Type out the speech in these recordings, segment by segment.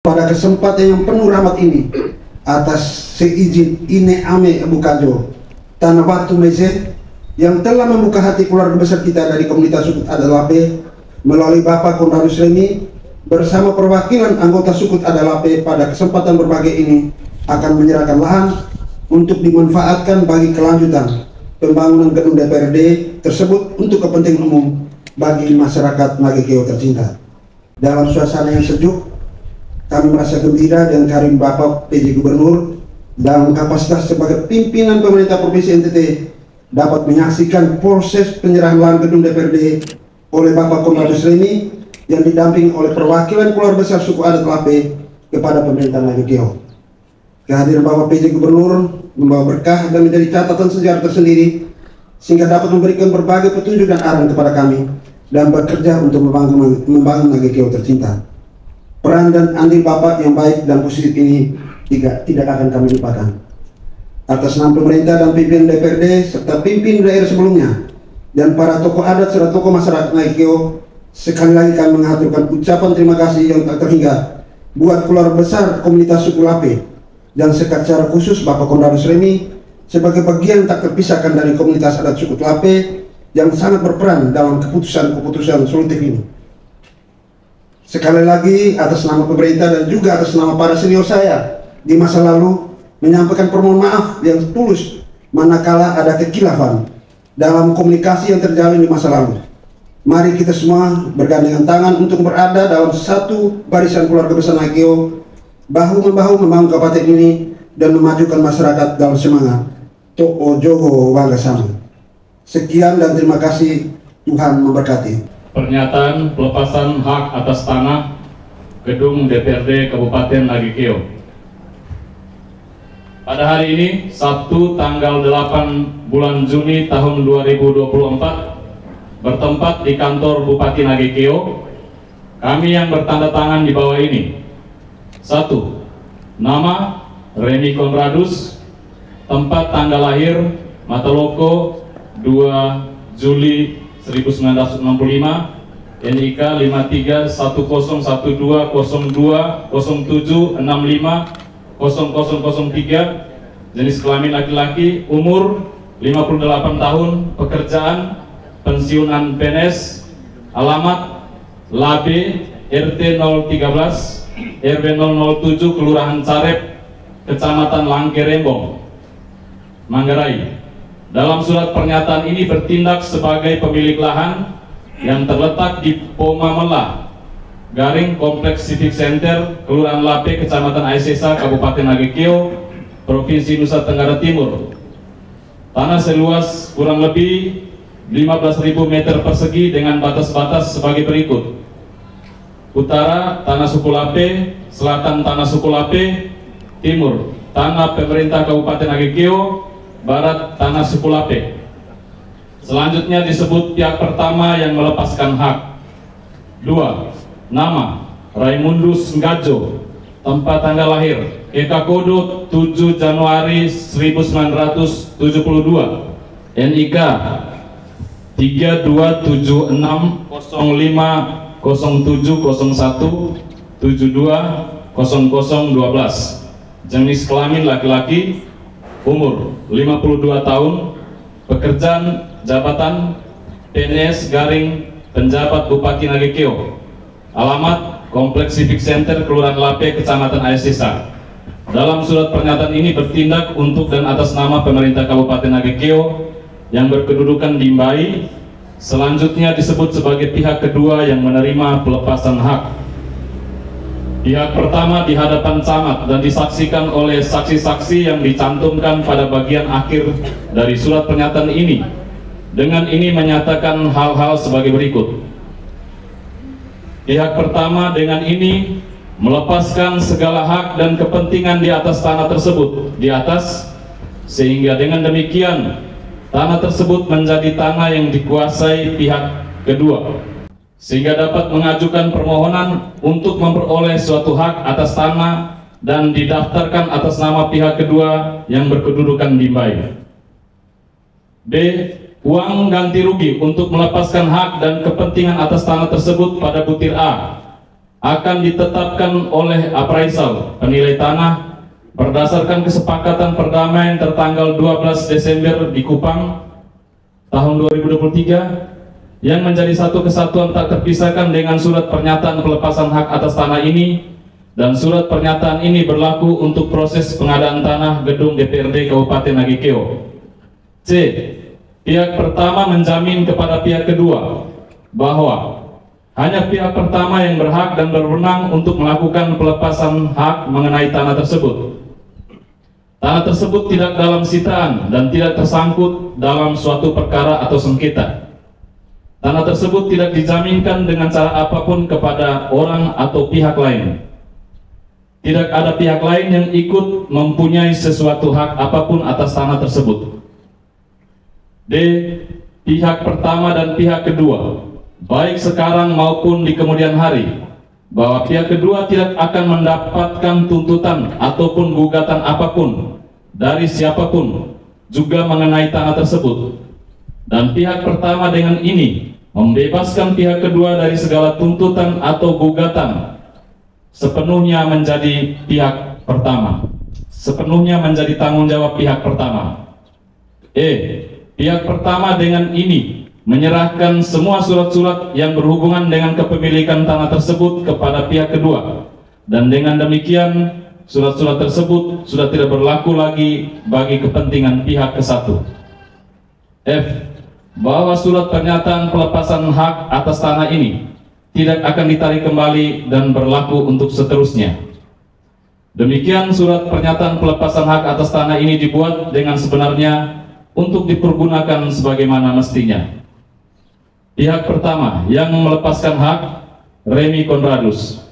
Pada kesempatan yang penuh rahmat ini, atas seizin Ine Ame Bukajo Tanah Batu Meze yang telah membuka hati keluarga besar kita dari komunitas suku Adalape melalui Bapak Konradus Remi bersama perwakilan anggota suku Adalape pada kesempatan berbagai ini akan menyerahkan lahan untuk dimanfaatkan bagi kelanjutan pembangunan gedung DPRD tersebut untuk kepentingan umum bagi masyarakat Nagekeo tercinta. Dalam suasana yang sejuk, kami merasa gembira dan karim Bapak PJ Gubernur dalam kapasitas sebagai pimpinan pemerintah Provinsi NTT dapat menyaksikan proses penyerahan lahan gedung DPRD oleh Bapak Konradus Remi yang didampingi oleh perwakilan keluarga besar suku adat Lape kepada pemerintah Nagekeo. Kehadiran Bapak PJ Gubernur membawa berkah dan menjadi catatan sejarah tersendiri sehingga dapat memberikan berbagai petunjuk dan arahan kepada kami dan bekerja untuk membangun Nagekeo tercinta. Peran dan andil Bapak yang baik dan positif ini tidak akan kami lupakan. Atas nama pemerintah dan pimpinan DPRD serta pimpinan daerah sebelumnya dan para tokoh adat serta tokoh masyarakat Nagekeo, sekali lagi kami mengaturkan ucapan terima kasih yang tak terhingga buat keluarga besar komunitas suku Lape dan secara khusus Bapak Konradus Remi sebagai bagian tak terpisahkan dari komunitas adat suku Lape yang sangat berperan dalam keputusan-keputusan solutif ini. Sekali lagi atas nama pemerintah dan juga atas nama para senior saya di masa lalu menyampaikan permohonan maaf yang tulus manakala ada kekhilafan dalam komunikasi yang terjalin di masa lalu. Mari kita semua bergandengan tangan untuk berada dalam satu barisan keluarga besar Nagekeo, bahu-membahu membangun kabupaten ini dan memajukan masyarakat dalam semangat To'o Jogo Wagasama. Sekian dan terima kasih, Tuhan memberkati. Pernyataan pelepasan hak atas tanah gedung DPRD Kabupaten Nagekeo. Pada hari ini, Sabtu tanggal 8 bulan Juni tahun 2024, bertempat di kantor Bupati Nagekeo, kami yang bertanda tangan di bawah ini. 1. Nama Remi Konradus, tempat tanggal lahir Mataloko 2 Juli 1965, NIK 53120207650003, jenis kelamin laki-laki, umur 58 tahun, pekerjaan pensiunan PNS, alamat Labe, RT 013, RW 007, Kelurahan Carep, Kecamatan Langkerembong, Manggarai. Dalam surat pernyataan ini bertindak sebagai pemilik lahan yang terletak di Pomamela, Garing Kompleks Civic Center, Kelurahan Lape, Kecamatan Aisesa, Kabupaten Nagekeo, Provinsi Nusa Tenggara Timur. Tanah seluas kurang lebih 15.000 meter persegi dengan batas-batas sebagai berikut. Utara, tanah suku Lape; selatan, tanah suku Lape; timur, tanah pemerintah Kabupaten Nagekeo; barat, tanah suku Lape. Selanjutnya disebut pihak pertama yang melepaskan hak. 2. Nama Raimundus Ngajo, tempat tanggal lahir Eka Kodo 7 Januari 1972, NIK 32760701720012, jenis kelamin laki-laki, umur 52 tahun, pekerjaan jabatan PNS Garing penjabat Bupati Nagekeo, alamat Kompleks Civic Center, Kelurahan Lape, Kecamatan Aisesa. Dalam surat pernyataan ini bertindak untuk dan atas nama pemerintah Kabupaten Nagekeo yang berkedudukan di Mbai. Selanjutnya disebut sebagai pihak kedua yang menerima pelepasan hak. Pihak pertama di hadapan camat dan disaksikan oleh saksi-saksi yang dicantumkan pada bagian akhir dari surat pernyataan ini. Dengan ini menyatakan hal-hal sebagai berikut. Pihak pertama dengan ini melepaskan segala hak dan kepentingan di atas tanah tersebut sehingga dengan demikian tanah tersebut menjadi tanah yang dikuasai pihak kedua, sehingga dapat mengajukan permohonan untuk memperoleh suatu hak atas tanah dan didaftarkan atas nama pihak kedua yang berkedudukan di Mbai. B. Uang ganti rugi untuk melepaskan hak dan kepentingan atas tanah tersebut pada butir A akan ditetapkan oleh appraisal penilai tanah berdasarkan kesepakatan perdamaian tertanggal 12 Desember di Kupang tahun 2023 yang menjadi satu kesatuan tak terpisahkan dengan surat pernyataan pelepasan hak atas tanah ini, dan surat pernyataan ini berlaku untuk proses pengadaan tanah gedung DPRD Kabupaten Nagekeo. C. Pihak pertama menjamin kepada pihak kedua bahwa hanya pihak pertama yang berhak dan berwenang untuk melakukan pelepasan hak mengenai tanah tersebut. Tanah tersebut tidak dalam sitaan dan tidak tersangkut dalam suatu perkara atau sengketa. Tanah tersebut tidak dijaminkan dengan cara apapun kepada orang atau pihak lain. Tidak ada pihak lain yang ikut mempunyai sesuatu hak apapun atas tanah tersebut. D. Pihak pertama dan pihak kedua, baik sekarang maupun di kemudian hari, bahwa pihak kedua tidak akan mendapatkan tuntutan ataupun gugatan apapun dari siapapun juga mengenai tanah tersebut. Dan pihak pertama dengan ini membebaskan pihak kedua dari segala tuntutan atau gugatan, sepenuhnya menjadi pihak pertama, sepenuhnya menjadi tanggung jawab pihak pertama. E. Pihak pertama dengan ini menyerahkan semua surat-surat yang berhubungan dengan kepemilikan tanah tersebut kepada pihak kedua, dan dengan demikian surat-surat tersebut sudah tidak berlaku lagi bagi kepentingan pihak ke satu. F. Bahwa surat pernyataan pelepasan hak atas tanah ini tidak akan ditarik kembali dan berlaku untuk seterusnya. Demikian surat pernyataan pelepasan hak atas tanah ini dibuat dengan sebenarnya untuk dipergunakan sebagaimana mestinya. Pihak pertama yang melepaskan hak, Remy Konradus.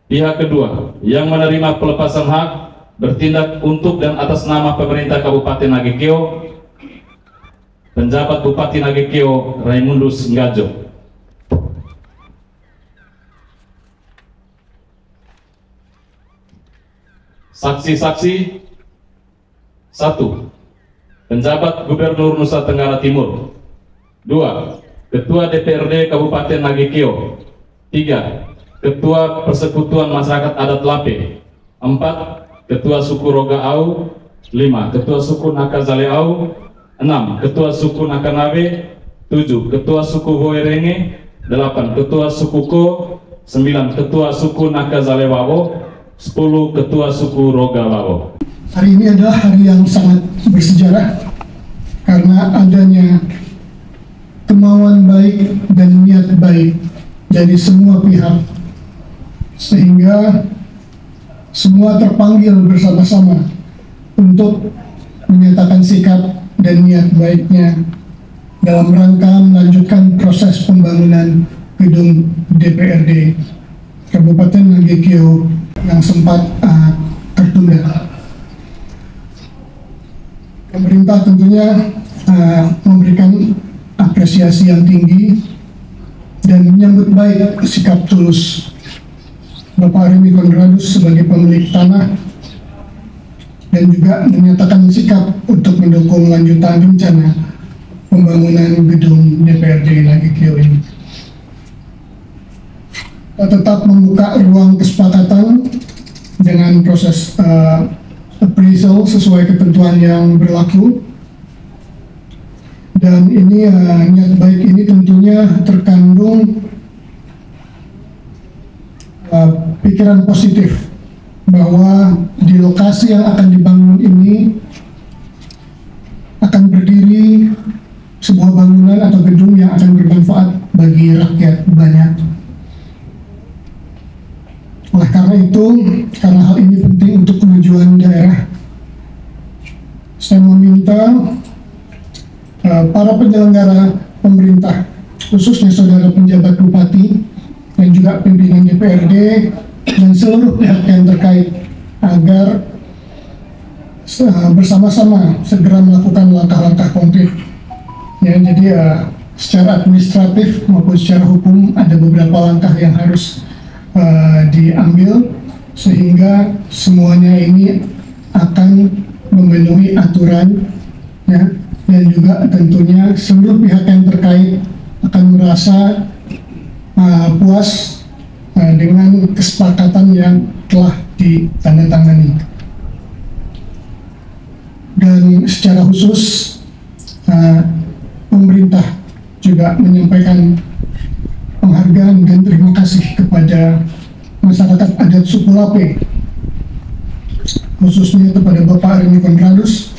Pihak kedua yang menerima pelepasan hak bertindak untuk dan atas nama pemerintah Kabupaten Nagekeo, penjabat Bupati Nagekeo Raimundus Ngajo. Saksi-saksi: 1. Penjabat Gubernur Nusa Tenggara Timur. 2. Ketua DPRD Kabupaten Nagekeo. 3. Ketua Persekutuan Masyarakat Adat Lape. 4. Ketua Suku Roga Au. 5. Ketua Suku Nakazale Au. 6. Ketua Suku Nakanabe. 7. Ketua Suku Hoerenge. 8. Ketua Suku Ko. 9. Ketua Suku Nakazale Wawo. 10. Ketua Suku Roga Wawo. Hari ini adalah hari yang sangat bersejarah karena adanya kemauan baik dan niat baik dari semua pihak, sehingga semua terpanggil bersama-sama untuk menyatakan sikap dan niat baiknya dalam rangka melanjutkan proses pembangunan gedung DPRD Kabupaten Nagekeo yang sempat tertunda. Pemerintah tentunya memberikan apresiasi yang tinggi dan menyambut baik sikap tulus Bapak Remy Konradus sebagai pemilik tanah, dan juga menyatakan sikap untuk mendukung lanjutan rencana pembangunan gedung DPRD Nagekeo ini. Kita tetap membuka ruang kesepakatan dengan proses appraisal sesuai ketentuan yang berlaku, dan ini niat baik ini tentunya terkandung pikiran positif bahwa di lokasi yang akan dibangun ini akan berdiri sebuah bangunan atau gedung yang akan bermanfaat bagi rakyat banyak. Oleh karena itu, karena hal ini penting untuk kemajuan daerah, saya meminta para penyelenggara pemerintah, khususnya saudara penjabat bupati dan juga pimpinan DPRD dan seluruh pihak yang terkait, agar bersama-sama segera melakukan langkah-langkah konkret. Ya, jadi secara administratif maupun secara hukum ada beberapa langkah yang harus diambil sehingga semuanya ini akan memenuhi aturan, ya, dan juga tentunya seluruh pihak yang terkait akan merasa puas dengan kesepakatan yang telah ditandatangani. Dan secara khusus pemerintah juga menyampaikan penghargaan dan terima kasih kepada masyarakat adat suku Lape, khususnya kepada Bapak Reni Konradus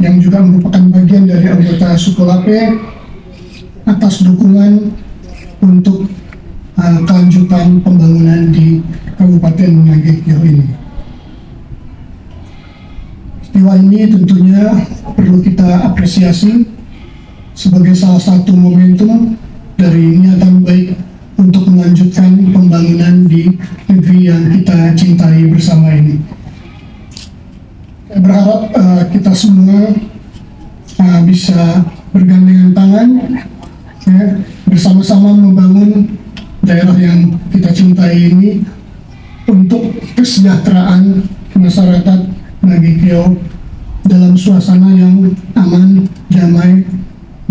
yang juga merupakan bagian dari anggota suku Lape atas dukungan untuk kelanjutan pembangunan di Kabupaten Nagekyo ini. Peristiwa ini tentunya perlu kita apresiasi sebagai salah satu momentum dari niatan baik untuk melanjutkan pembangunan di negeri yang kita cintai bersama ini. Saya berharap kita semua bisa bergandengan tangan, ya, bersama-sama membangun daerah yang kita cintai ini untuk kesejahteraan masyarakat Nagekyo dalam suasana yang aman, damai,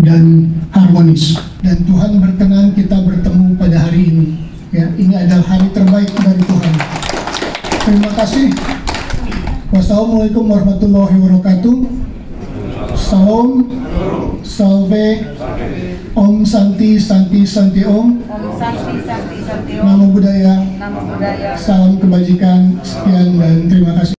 dan harmonis. Dan Tuhan berkenan kita bertemu pada hari ini. Ya, ini adalah hari terbaik dari Tuhan. Terima kasih. Wassalamualaikum warahmatullahi wabarakatuh. Salam, salve, Om Santi Santi Santi Om. Santi Santi Santi Om. Namo Buddhaya. Namo Buddhaya. Salam kebajikan. Sekian dan terima kasih.